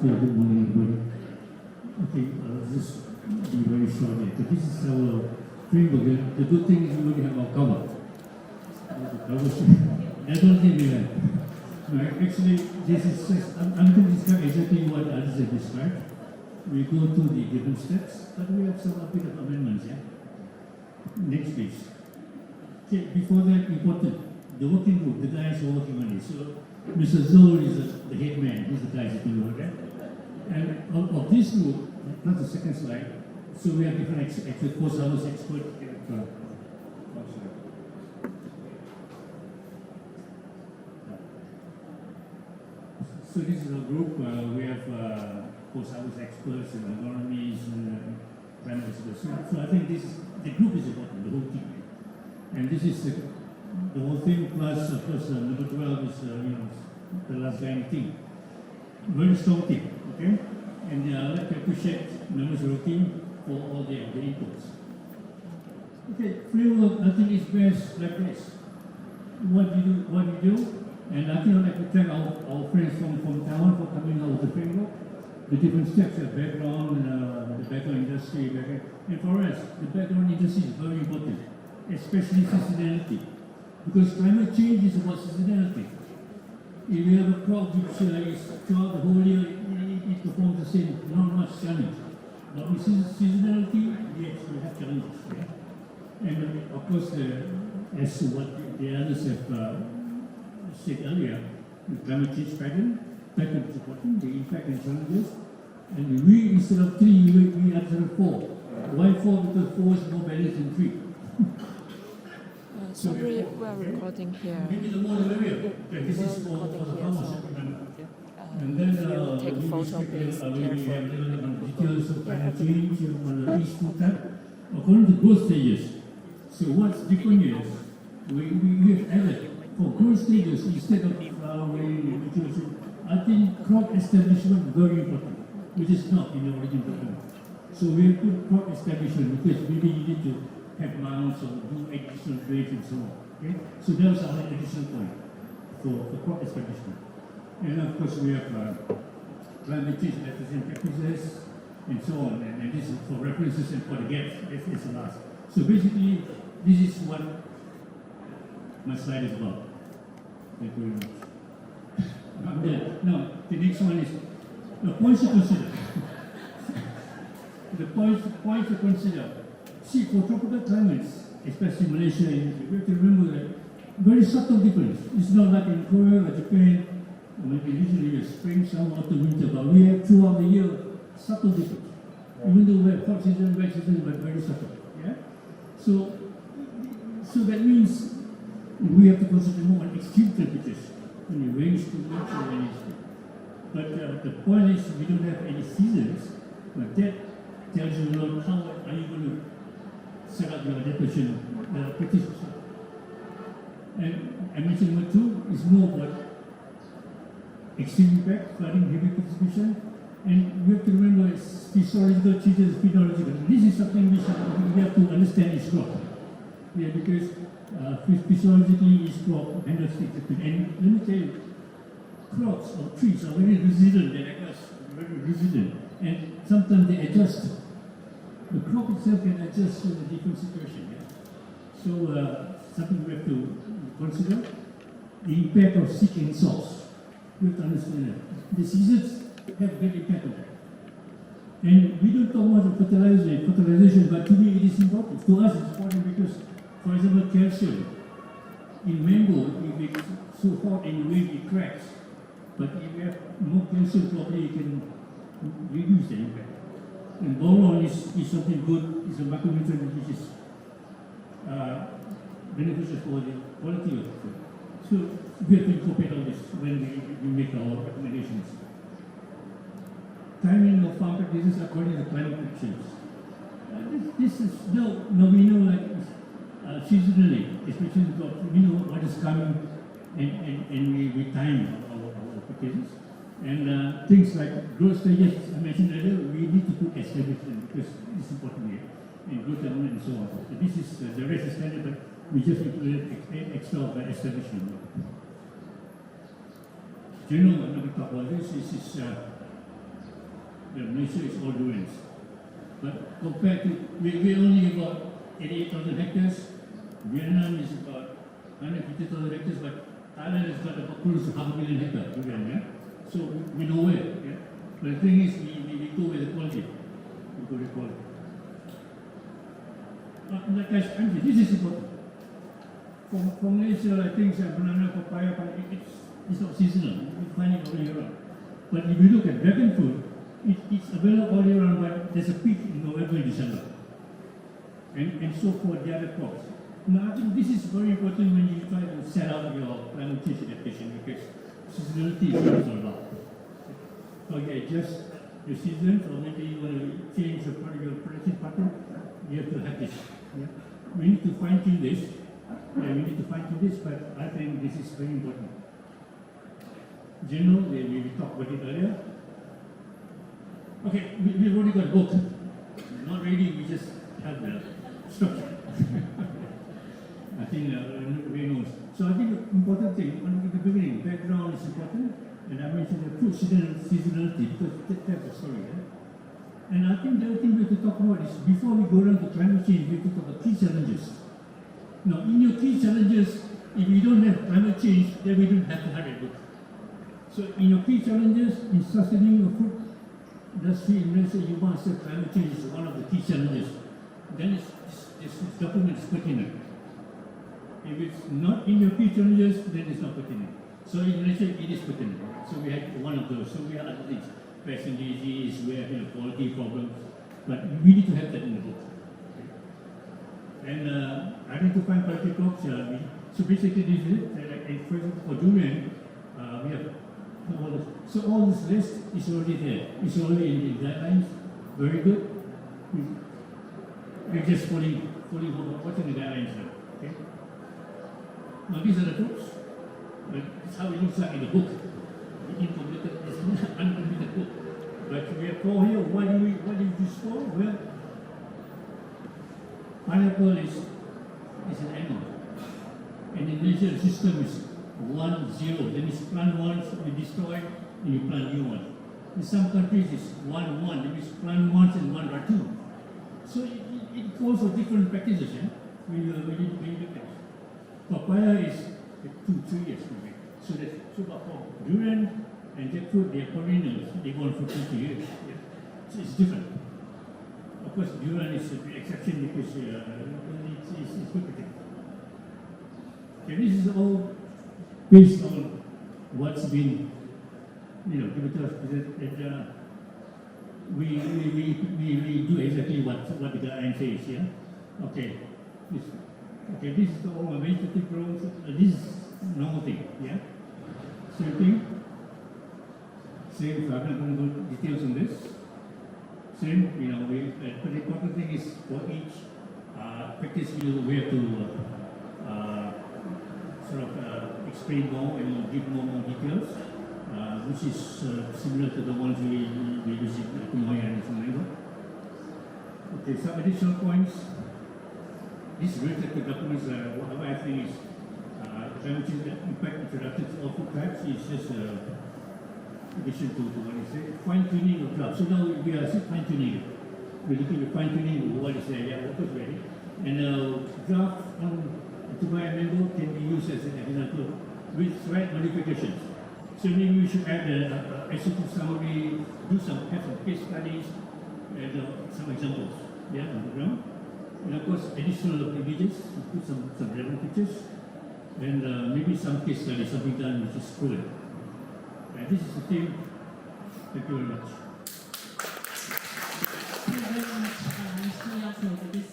Good morning, everybody. Okay, I'll just be very short here. This is our framework. The good thing is we already have our cover. That's one thing we have. No, actually, this is just, I'm going to describe exactly what others have described. We go through the different steps, but we have some bit of amendments, yeah? Next page. Okay, before that, important, the working group, the guys who are working on it. So, Mr. Zul is the head man, he's the guy sitting over there. And of this group, that's the second slide, so we have different post-hours experts. So this is our group. We have post-hours experts and agronomies and climate experts. So I think this is, the group is important, the whole team. And this is the whole thing, plus of course number 12 is the last guy team. Very strong team, okay? And I'd like to appreciate members of the team for all the inputs. Okay, framework, I think is best like this. What you do, and I think I'd like to thank our friends from Taiwan for coming out with the framework. The different steps, the background, the background industry, and for us, the background industry is very important, especially seasonality. Because climate change is about seasonality. If you have a crop which is throughout the whole year, it performs the same, not much challenge. But with seasonality, yes, we have challenges. Yeah? And of course, as to what the others have said earlier, the climate change pattern is important, the impact and challenges. And we, instead of 3, we are 4. Why 4? Because 4 is more balanced than 3. So we are recording here. Maybe the more the merrier. This is for the farmers. And then take a photo, please. We have details of climate change on each food type according to growth stages. So what's different is we have added for growth stages instead of flowering, I think crop establishment very important, which is not in the original document. So we have put crop establishment because maybe you need to have mounts or do additional grades and so on. Okay? So that was our additional point for crop establishment. And of course we have climate change adaptation practices and so on. And this is for references and for the gaps. This is the last. So basically, this is what my slide is about. Thank you very much. I'm there. Now, the next one is the points to consider. The points to consider. See, for tropical climates, especially Malaysia, we have to remember that very subtle difference. It's not like in Korea or Japan, maybe usually spring, summer, autumn, winter, but we have throughout the year subtle difference. Even though we have hot season, wet season, but very subtle. Yeah? So that means we have to consider more on extreme temperatures, when it rains too much or when it's too. But the point is we don't have any seasons, but that tells you how are you going to set up your adaptation practices. And I mentioned number 2 is more about extreme impact, flooding, heavy precipitation, and we have to remember physiological changes, phenological. This is something which we have to understand is crop. Yeah, because physiologically is crop handles things. And let me tell you, crops or trees are very resilient, they're like us, very resilient. And sometimes they adjust. The crop itself can adjust to the different situation. Yeah? So something we have to consider, the impact of sick and salts. We have to understand that. The seasons have a great impact on that. And we don't talk much of fertilization, but to me it is important. To us it's important because, for example, calcium. In mango, if it's so hot and rain, it cracks. But if you have more calcium, probably you can reduce the impact. And boron is something good, it's a macronutrient which is beneficial for the quality of the food. So we have to incorporate all this when we make our recommendations. Timing of farm practices according to climate change. This is, now we know like seasonally, especially because we know what is coming and we time our practices. And things like growth stages, I mentioned earlier, we need to put establishment because it's important here, and growth element and so on. So this is, the rest is standard, but we just included extra of establishment. General, what we talk about this is Malaysia is all durians. But compared to, we only about 88,000 hectares. Vietnam is about 150,000 hectares, but Thailand has got about close to 500,000 hectares durian, yeah? So we know where, yeah? But the thing is, we go with the quality. We go with the quality. Like I said, this is important. For Malaysia, I think banana, papaya, it's not seasonal. You find it all year round. But if you look at dragon fruit, it's available all year round, but there's a peak in November and December. And so for the other crops. Now, I think this is very important when you try to set out your climate change adaptation, because seasonality is also a lot. So you adjust your seasons, or maybe you want to change your production pattern, you have to have this. Yeah? We need to fine-tune this. Yeah, we need to fine-tune this, but I think this is very important. General, we talked about it earlier. Okay, we've already got a book. Not ready, we just have the structure. I think everybody knows. So I think the important thing, at the beginning, background is important, and I mentioned the fruit seasonality, because that's the story. Yeah? And I think the other thing we have to talk about is, before we go down to climate change, we have to talk about key challenges. Now, in your key challenges, if you don't have climate change, then we don't have to have a book. So in your key challenges, in sustaining your food industry in Malaysia, you must say climate change is one of the key challenges. Then this document is pertinent. If it's not in your key challenges, then it's not pertinent. So in Malaysia, it is pertinent. So we have one of those. So we have other things, pest and disease, we have quality problems, but we need to have that in the book. And identifying quality crops. So basically, this is it. For example, for durian, we have all this. So all this list is already there. It's already in the guidelines. Very good. We're just following what's in the guidelines now. Okay. Now these are the fruits. It's how it looks like in the book. The uncompleted book. But we have four here. Why do we choose four? Well, pineapple is an animal. And in Malaysia, the system is 1-0. That means plant once, you destroy, and you plant new one. In some countries, it's 1-1. That means plant once and 1-2. So it calls for different practices. Yeah? When you look at it. Papaya is 2-3 years. Maybe. So but for durian and jackfruit, they are perennials. They go on for 20 years. Yeah? So it's different. Of course, durian is an exception because it's lucrative. Okay, this is all based on what's been, given to us. We do exactly what the guideline says. Yeah. Okay. This is all my vegetative growth. This is normal thing. Yeah. Same thing. Same. I'm not going to go details on this. Same, but the important thing is for each practice, we have to explain more and give more details, which is similar to the ones we use in Kumoya and Sumaila. Okay, some additional points. This related to documents, what I think is climate change impact introduction to all food types is just addition to what you say, fine-tuning of draft. So now we are fine-tuning. We're looking at fine-tuning what is there, what was ready. And draft on Kumoya mango can be used as an example with slight modifications. So maybe we should add an executive summary, have some case studies, and some examples, on the ground. And of course, additional images, put some relevant pictures, and maybe some case studies, something done which is proven. And this is the thing. Thank you very much. Thank you very much, Mr. Yacob, for this